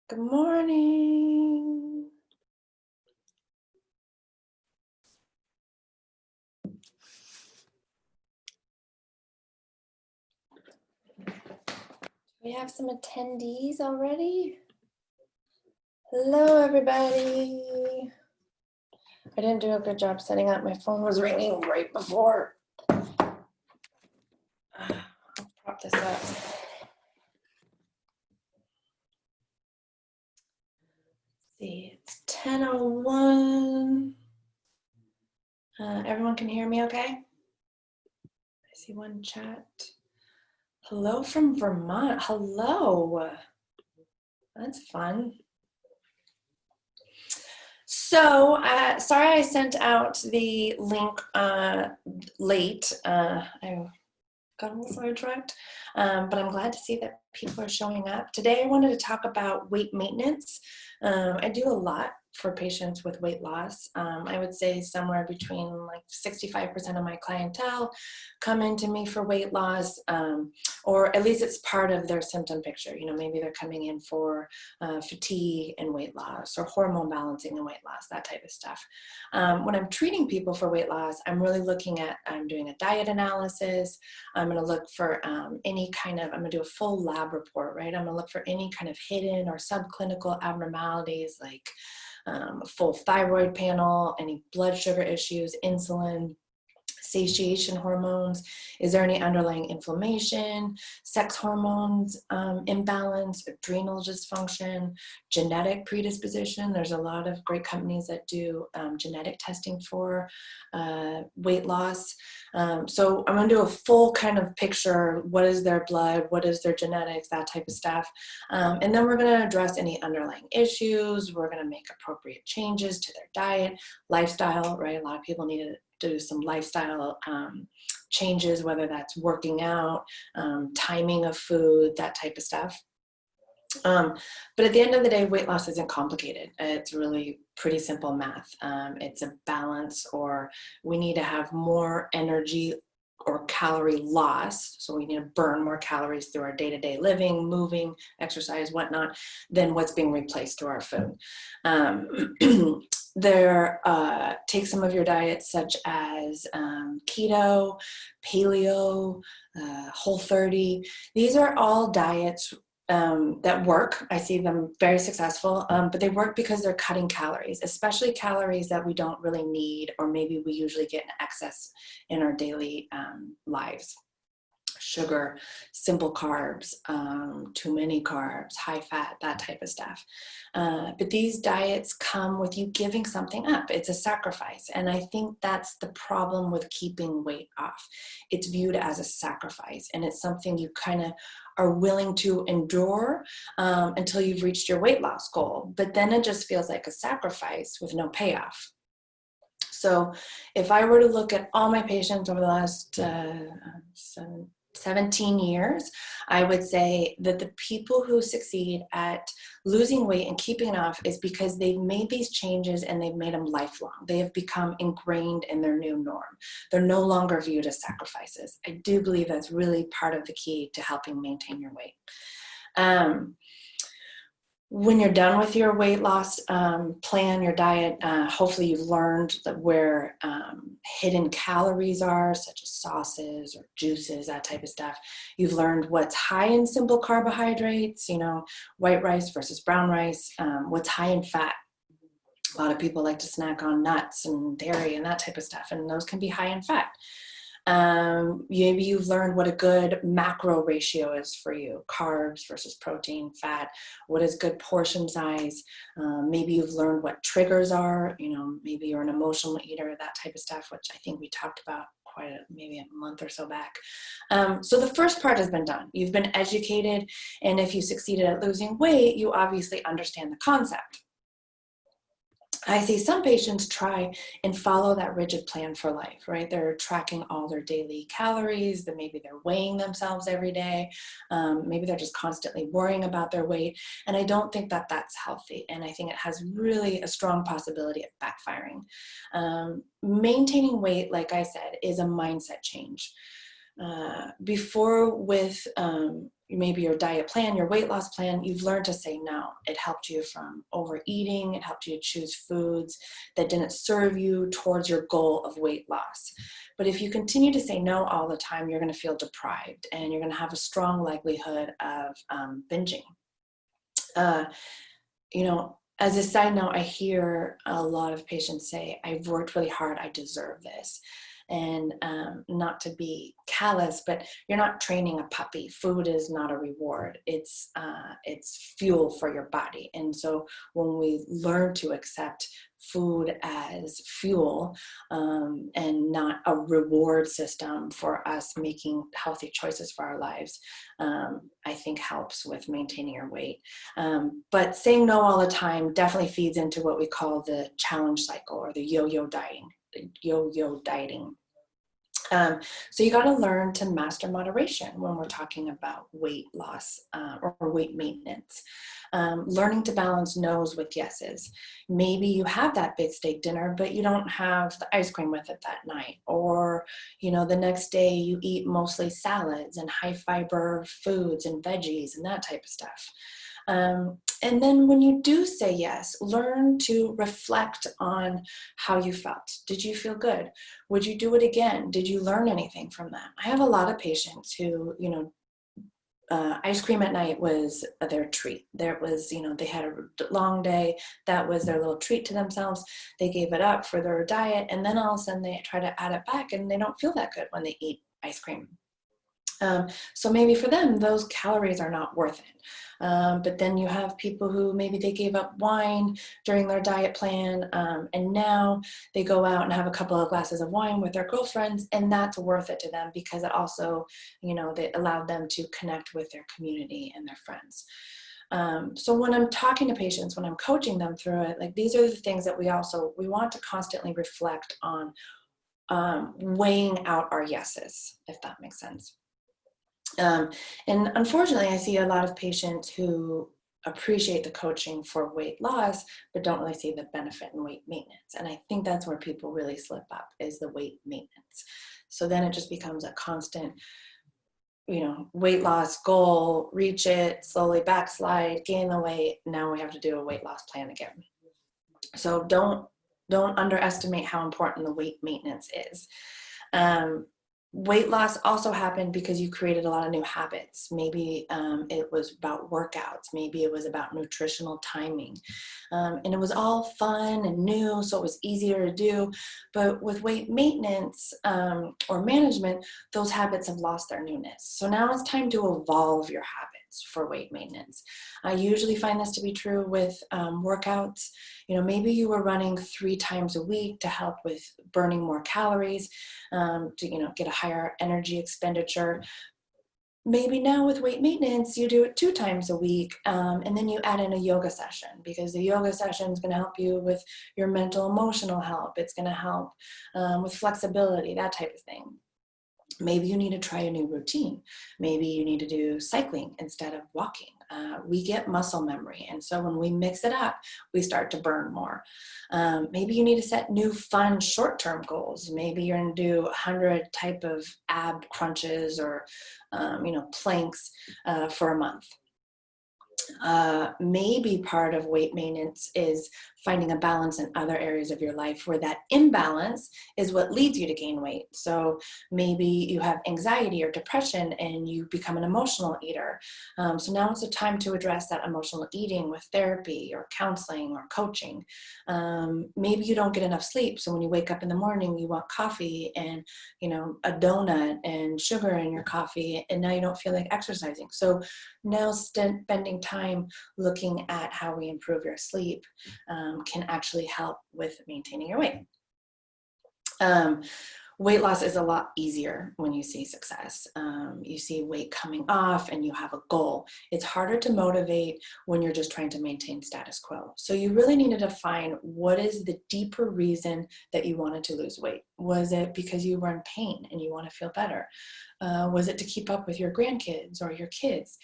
Good morning. We have some attendees already. Hello, everybody. I didn't do a good job setting up. My phone was ringing right before. I'll prop this up. Let's see, it's 10:01. Everyone can hear me okay? I see one chat. Hello from Vermont. Hello. That's fun. So, sorry I sent out the link late. I got a little sidetracked, but I'm glad to see that people are showing up. Today I wanted to talk about weight maintenance. I do a lot for patients with weight loss. I would say somewhere between like 65% of my clientele come into me for weight loss, or at least it's part of their symptom picture. You know, maybe they're coming in for fatigue and weight loss, or hormone balancing and weight loss, that type of stuff. When I'm treating people for weight loss, I'm really looking at, I'm doing a diet analysis. I'm going to look for any kind of, I'm going to do a full lab report, right? I'm going to look for any kind of hidden or subclinical abnormalities like full thyroid panel, any blood sugar issues, insulin, satiation hormones. Is there any underlying inflammation, sex hormones imbalance, adrenal dysfunction, genetic predisposition? There's a lot of great companies that do genetic testing for weight loss. So I'm going to do a full kind of picture. What is their blood? What is their genetics? That type of stuff. And then we're going to address any underlying issues. We're going to make appropriate changes to their diet, lifestyle, right? A lot of people need to do some lifestyle changes, whether that's working out, timing of food, that type of stuff. But at the end of the day, weight loss isn't complicated. It's really pretty simple math. It's a balance, or we need to have more energy or calorie loss, so we need to burn more calories through our day-to-day living, moving, exercise, whatnot, than what's being replaced through our food. Take some of your diets such as keto, paleo, Whole30. These are all diets that work. I see them very successful, but they work because they're cutting calories, especially calories that we don't really need, or maybe we usually get in excess in our daily lives. Sugar, simple carbs, too many carbs, high fat, that type of stuff. But these diets come with you giving something up. It's a sacrifice. And I think that's the problem with keeping weight off. It's viewed as a sacrifice, and it's something you kind of are willing to endure until you've reached your weight loss goal. But then it just feels like a sacrifice with no payoff. So if I were to look at all my patients over the last 17 years, I would say that the people who succeed at losing weight and keeping it off is because they've made these changes and they've made them lifelong. They have become ingrained in their new norm. They're no longer viewed as sacrifices. I do believe that's really part of the key to helping maintain your weight. When you're done with your weight loss plan, your diet, hopefully you've learned that where hidden calories are, such as sauces or juices, that type of stuff. You've learned what's high in simple carbohydrates, you know, white rice versus brown rice, what's high in fat. A lot of people like to snack on nuts and dairy and that type of stuff, and those can be high in fat. Maybe you've learned what a good macro ratio is for you, carbs versus protein, fat, what is good portion size. Maybe you've learned what triggers are, you know, maybe you're an emotional eater, that type of stuff, which I think we talked about maybe a month or so back. So the first part has been done. You've been educated, and if you succeeded at losing weight, you obviously understand the concept. I see some patients try and follow that rigid plan for life, right? They're tracking all their daily calories, that maybe they're weighing themselves every day. Maybe they're just constantly worrying about their weight. And I don't think that that's healthy. And I think it has really a strong possibility of backfiring. Maintaining weight, like I said, is a mindset change. Before with maybe your diet plan, your weight loss plan, you've learned to say no. It helped you from overeating. It helped you to choose foods that didn't serve you towards your goal of weight loss. But if you continue to say no all the time, you're going to feel deprived and you're going to have a strong likelihood of binging. You know, as a side note, I hear a lot of patients say, I've worked really hard, I deserve this. And not to be callous, but you're not training a puppy. Food is not a reward. It's fuel for your body. And so when we learn to accept food as fuel and not a reward system for us making healthy choices for our lives, I think helps with maintaining your weight. But saying no all the time definitely feeds into what we call the challenge cycle or the yo-yo dieting. So you got to learn to master moderation when we're talking about weight loss or weight maintenance. Learning to balance no's with yeses. Maybe you have that big steak dinner, but you don't have the ice cream with it that night. Or, you know, the next day you eat mostly salads and high fiber foods and veggies and that type of stuff. And then when you do say yes, learn to reflect on how you felt. Did you feel good? Would you do it again? Did you learn anything from that? I have a lot of patients who, you know, ice cream at night was their treat. There was, you know, they had a long day. That was their little treat to themselves. They gave it up for their diet. And then all of a sudden they try to add it back and they don't feel that good when they eat ice cream. So maybe for them, those calories are not worth it. But then you have people who maybe they gave up wine during their diet plan, and now they go out and have a couple of glasses of wine with their girlfriends, and that's worth it to them because it also, you know, they allowed them to connect with their community and their friends. So when I'm talking to patients, when I'm coaching them through it, like these are the things that we want to constantly reflect on, weighing out our yeses, if that makes sense. And unfortunately, I see a lot of patients who appreciate the coaching for weight loss, but don't really see the benefit in weight maintenance. And I think that's where people really slip up, is the weight maintenance. So then it just becomes a constant, you know, weight loss goal, reach it, slowly backslide, gain the weight. Now we have to do a weight loss plan again. So don't underestimate how important the weight maintenance is. Weight loss also happened because you created a lot of new habits. Maybe it was about workouts. Maybe it was about nutritional timing. And it was all fun and new, so it was easier to do. But with weight maintenance or management, those habits have lost their newness. So now it's time to evolve your habits for weight maintenance. I usually find this to be true with workouts. You know, maybe you were running 3 times a week to help with burning more calories, to, you know, get a higher energy expenditure. Maybe now with weight maintenance, you do it 2 times a week, and then you add in a yoga session, because the yoga session is going to help you with your mental, emotional health. It's going to help with flexibility, that type of thing. Maybe you need to try a new routine. Maybe you need to do cycling instead of walking. We get muscle memory. And so when we mix it up, we start to burn more. Maybe you need to set new fun short-term goals. Maybe you're going to do 100 type of ab crunches or, you know, planks for a month. Maybe part of weight maintenance is finding a balance in other areas of your life where that imbalance is what leads you to gain weight. So maybe you have anxiety or depression and you become an emotional eater. So now it's the time to address that emotional eating with therapy or counseling or coaching. Maybe you don't get enough sleep. So when you wake up in the morning, you want coffee and, you know, a donut and sugar in your coffee, and now you don't feel like exercising. So now spending time looking at how we improve your sleep can actually help with maintaining your weight. Weight loss is a lot easier when you see success. You see weight coming off and you have a goal. It's harder to motivate when you're just trying to maintain status quo. So you really need to define what is the deeper reason that you wanted to lose weight. Was it because you were in pain and you want to feel better? Was it to keep up with your grandkids or your kids?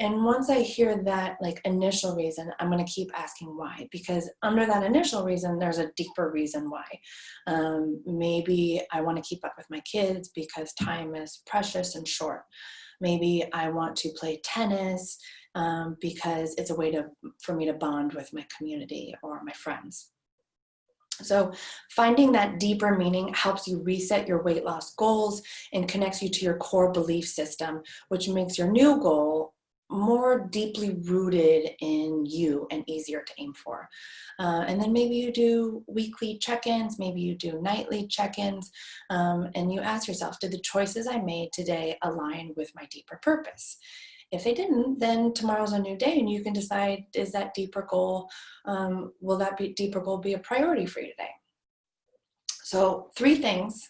And once I hear that like initial reason, I'm going to keep asking why, because under that initial reason, there's a deeper reason why. Maybe I want to keep up with my kids because time is precious and short. Maybe I want to play tennis because it's a way for me to bond with my community or my friends. So finding that deeper meaning helps you reset your weight loss goals and connects you to your core belief system, which makes your new goal more deeply rooted in you and easier to aim for. And then maybe you do weekly check-ins, maybe you do nightly check-ins, and you ask yourself, did the choices I made today align with my deeper purpose? If they didn't, then tomorrow's a new day and you can decide, is that deeper goal, will that deeper goal be a priority for you today? So 3 things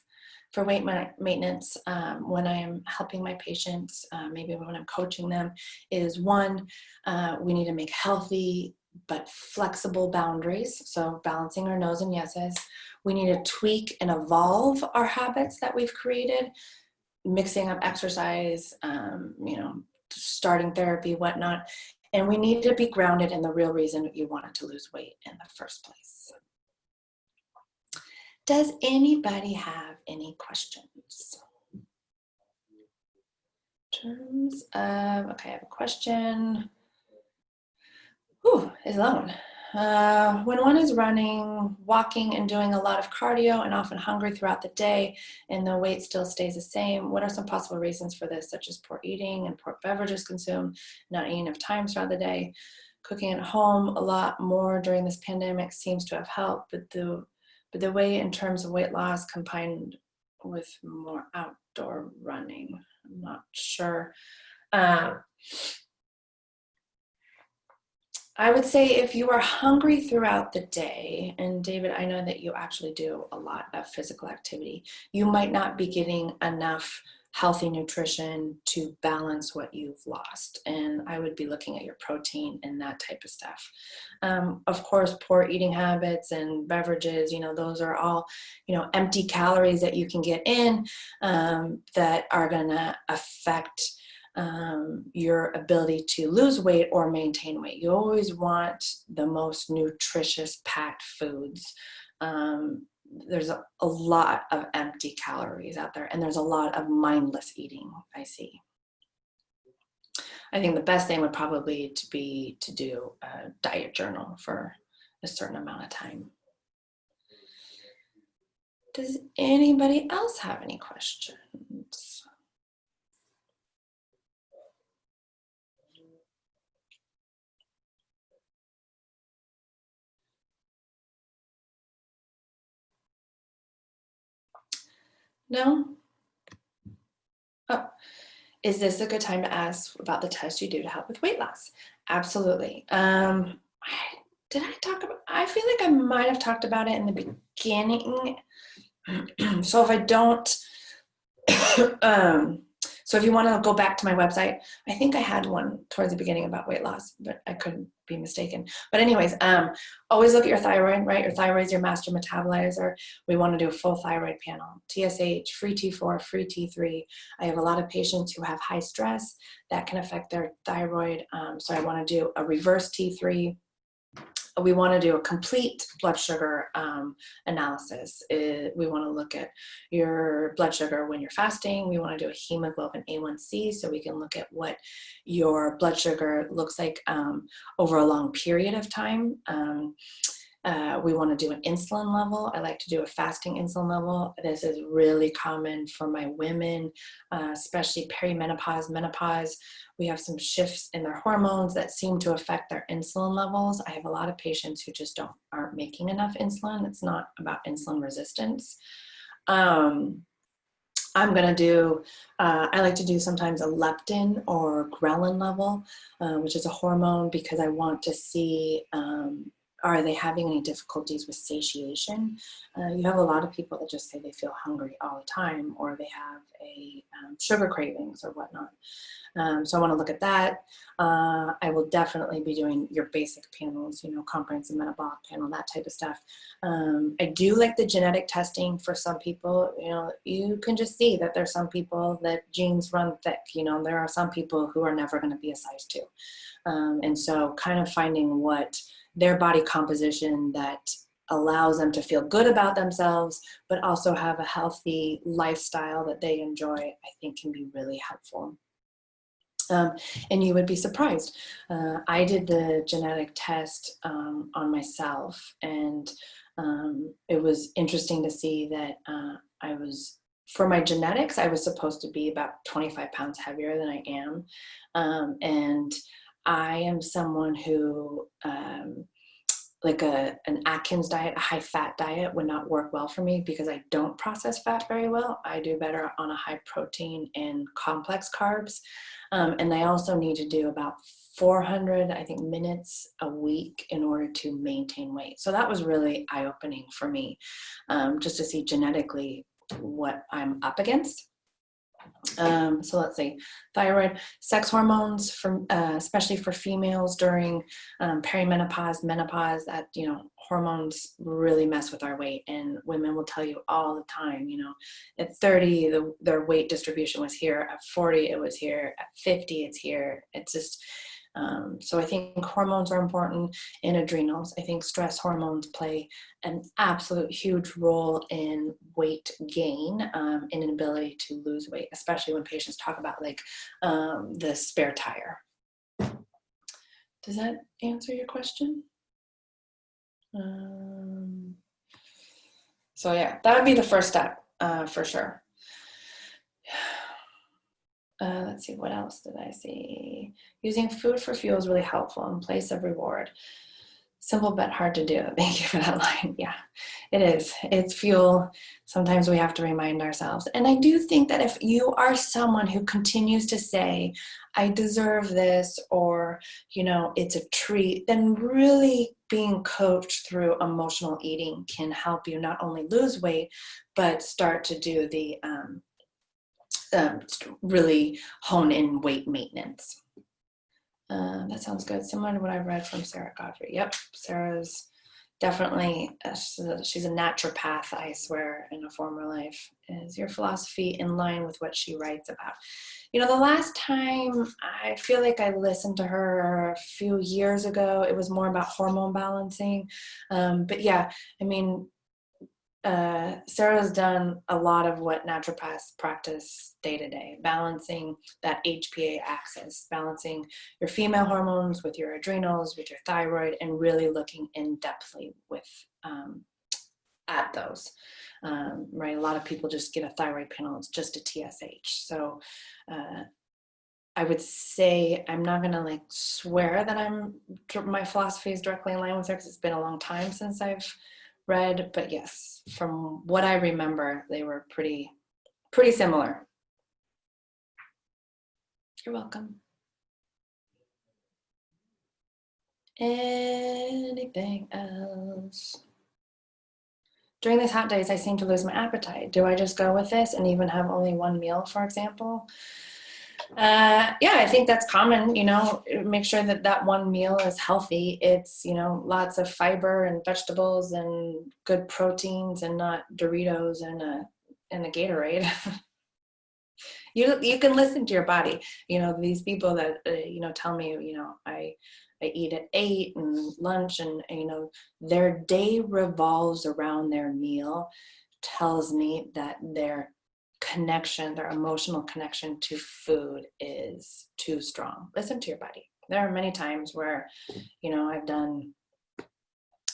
for weight maintenance when I am helping my patients, maybe when I'm coaching them, is 1, we need to make healthy but flexible boundaries. So balancing our no's and yeses. We need to tweak and evolve our habits that we've created, mixing up exercise, starting therapy, whatnot. And we need to be grounded in the real reason you wanted to lose weight in the first place. Does anybody have any questions? In terms of, okay, I have a question. Whew, it's a long one. When one is running, walking, and doing a lot of cardio and often hungry throughout the day and the weight still stays the same, what are some possible reasons for this, such as poor eating and poor beverages consumed, not eating enough times throughout the day? Cooking at home a lot more during this pandemic seems to have helped, but the way in terms of weight loss combined with more outdoor running, I'm not sure. I would say if you are hungry throughout the day, and David, I know that you actually do a lot of physical activity, you might not be getting enough healthy nutrition to balance what you've lost. And I would be looking at your protein and that type of stuff. Of course, poor eating habits and beverages, those are all, empty calories that you can get in that are gonna affect your ability to lose weight or maintain weight. You always want the most nutritious packed foods. There's a lot of empty calories out there, and there's a lot of mindless eating, I see. I think the best thing would probably be to do a diet journal for a certain amount of time. Does anybody else have any questions? No? Oh, is this a good time to ask about the test you do to help with weight loss? Absolutely. I feel like I might have talked about it in the beginning. So if I don't, so if you want to go back to my website, I think I had one towards the beginning about weight loss, but I could be mistaken. But anyways, always look at your thyroid, right? Your thyroid is your master metabolizer. We want to do a full thyroid panel, TSH, free T4, free T3. I have a lot of patients who have high stress that can affect their thyroid. So I want to do a reverse T3. We want to do a complete blood sugar analysis. We want to look at your blood sugar when you're fasting. We want to do a hemoglobin A1C so we can look at what your blood sugar looks like over a long period of time. We want to do an insulin level. I like to do a fasting insulin level. This is really common for my women, especially perimenopause, menopause. We have some shifts in their hormones that seem to affect their insulin levels. I have a lot of patients who just aren't making enough insulin. It's not about insulin resistance. I'm going to do, I like to do sometimes a leptin or ghrelin level, which is a hormone, because I want to see are they having any difficulties with satiation? You have a lot of people that just say they feel hungry all the time, or they have sugar cravings or whatnot. So I want to look at that. I will definitely be doing your basic panels, comprehensive metabolic panel, that type of stuff. I do like the genetic testing for some people. You can just see that there's some people that genes run thick. There are some people who are never going to be a size 2. And so kind of finding what their body composition that allows them to feel good about themselves, but also have a healthy lifestyle that they enjoy, I think can be really helpful. And you would be surprised. I did the genetic test on myself, and it was interesting to see that for my genetics, I was supposed to be about 25 pounds heavier than I am. And I am someone who, like an Atkins diet, a high fat diet would not work well for me because I don't process fat very well. I do better on a high protein and complex carbs. And I also need to do about 400, I think, minutes a week in order to maintain weight. So that was really eye-opening for me, just to see genetically what I'm up against. So let's see, thyroid, sex hormones, especially for females during perimenopause, menopause, that, hormones really mess with our weight, and women will tell you all the time, at 30, their weight distribution was here, at 40, it was here, at 50, it's here. It's just, so I think hormones are important in adrenals. I think stress hormones play an absolute huge role in weight gain, in an ability to lose weight, especially when patients talk about the spare tire. Does that answer your question? So yeah, that would be the first step, for sure. Let's see, what else did I see? Using food for fuel is really helpful in place of reward. Simple but hard to do. Thank you for that line. Yeah, it is. It's fuel. Sometimes we have to remind ourselves. And I do think that if you are someone who continues to say, I deserve this, or, it's a treat, then really being coached through emotional eating can help you not only lose weight, but start to do the really hone in weight maintenance. That sounds good. Similar to what I've read from Sarah Godfrey. Yep, Sarah's definitely, she's a naturopath, I swear, in a former life. Is your philosophy in line with what she writes about? The last time I feel like I listened to her a few years ago, it was more about hormone balancing. But yeah, I mean, Sarah's done a lot of what naturopaths practice day to day, balancing that HPA axis, balancing your female hormones with your adrenals, with your thyroid, and really looking in depthly at those. Right, a lot of people just get a thyroid panel; it's just a TSH. So I would say I'm not going to swear that my philosophy is directly in line with her, because it's been a long time since I've read, but yes, from what I remember, they were pretty similar. You're welcome. Anything else? During these hot days, I seem to lose my appetite. Do I just go with this and even have only one meal, for example? Yeah, I think that's common. Make sure that one meal is healthy. It's, lots of fiber and vegetables and good proteins, and not Doritos and a Gatorade. You can listen to your body. These people that tell me, I eat at 8 and lunch, and their day revolves around their meal, tells me that their emotional connection to food is too strong. Listen to your body. There are many times where, I've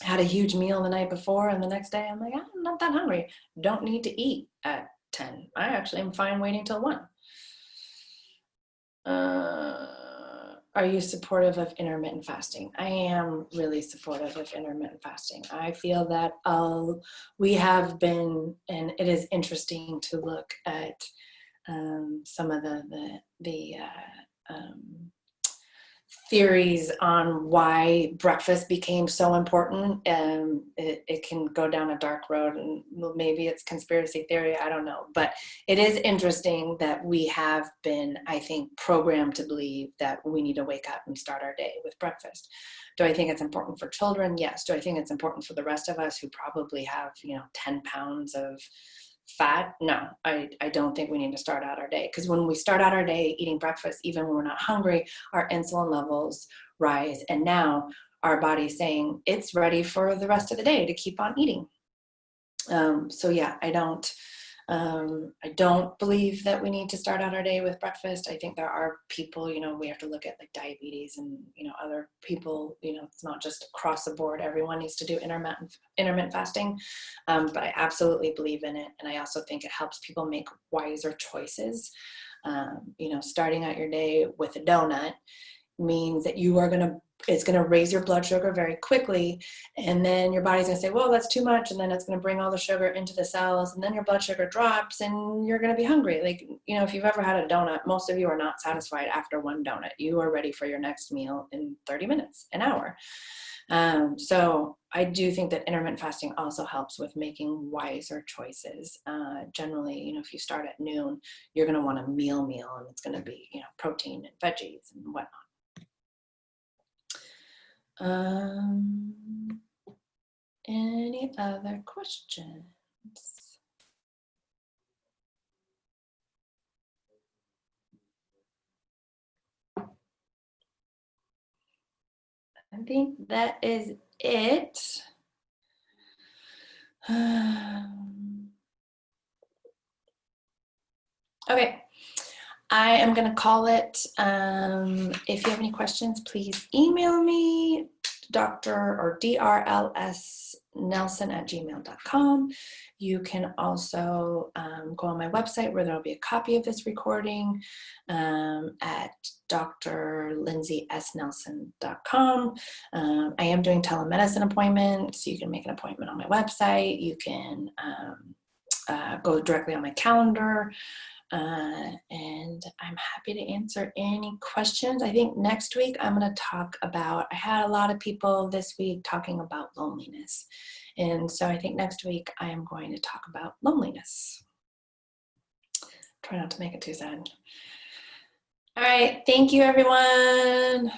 had a huge meal the night before, and the next day I'm like, I'm not that hungry. Don't need to eat at 10. I actually am fine waiting till 1. Are you supportive of intermittent fasting? I am really supportive of intermittent fasting. I feel that we have been, and it is interesting to look at some of the theories on why breakfast became so important. It can go down a dark road, and maybe it's conspiracy theory, I don't know. But it is interesting that we have been, I think, programmed to believe that we need to wake up and start our day with breakfast. Do I think it's important for children? Yes. Do I think it's important for the rest of us who probably have, 10 pounds of fat? No, I don't think we need to start out our day, because when we start out our day eating breakfast, even when we're not hungry, our insulin levels rise, and now our body's saying it's ready for the rest of the day to keep on eating. So yeah, I don't believe that we need to start out our day with breakfast. I think there are people, we have to look at like diabetes and, other people, it's not just across the board. Everyone needs to do intermittent fasting. But I absolutely believe in it. And I also think it helps people make wiser choices. Starting out your day with a donut means that it's going to raise your blood sugar very quickly, and then your body's going to say, well, that's too much, and then it's going to bring all the sugar into the cells, and then your blood sugar drops and you're going to be hungry. Like, if you've ever had a donut, most of you are not satisfied after one donut. You are ready for your next meal in 30 minutes, an hour. So I do think that intermittent fasting also helps with making wiser choices. Generally, if you start at noon, you're going to want a meal, and it's going to be, protein and veggies and whatnot. Any other questions? I think that is it. Okay, I am going to call it. If you have any questions, please email me, drlsnelson@gmail.com. You can also go on my website, where there'll be a copy of this recording, at drlindsaysnelson.com. I am doing telemedicine appointments. You can make an appointment on my website. You can go directly on my calendar. And I'm happy to answer any questions. I think next week I'm going to talk about, I had a lot of people this week talking about loneliness. And so I think next week I am going to talk about loneliness. Try not to make it too sad. All right. Thank you, everyone.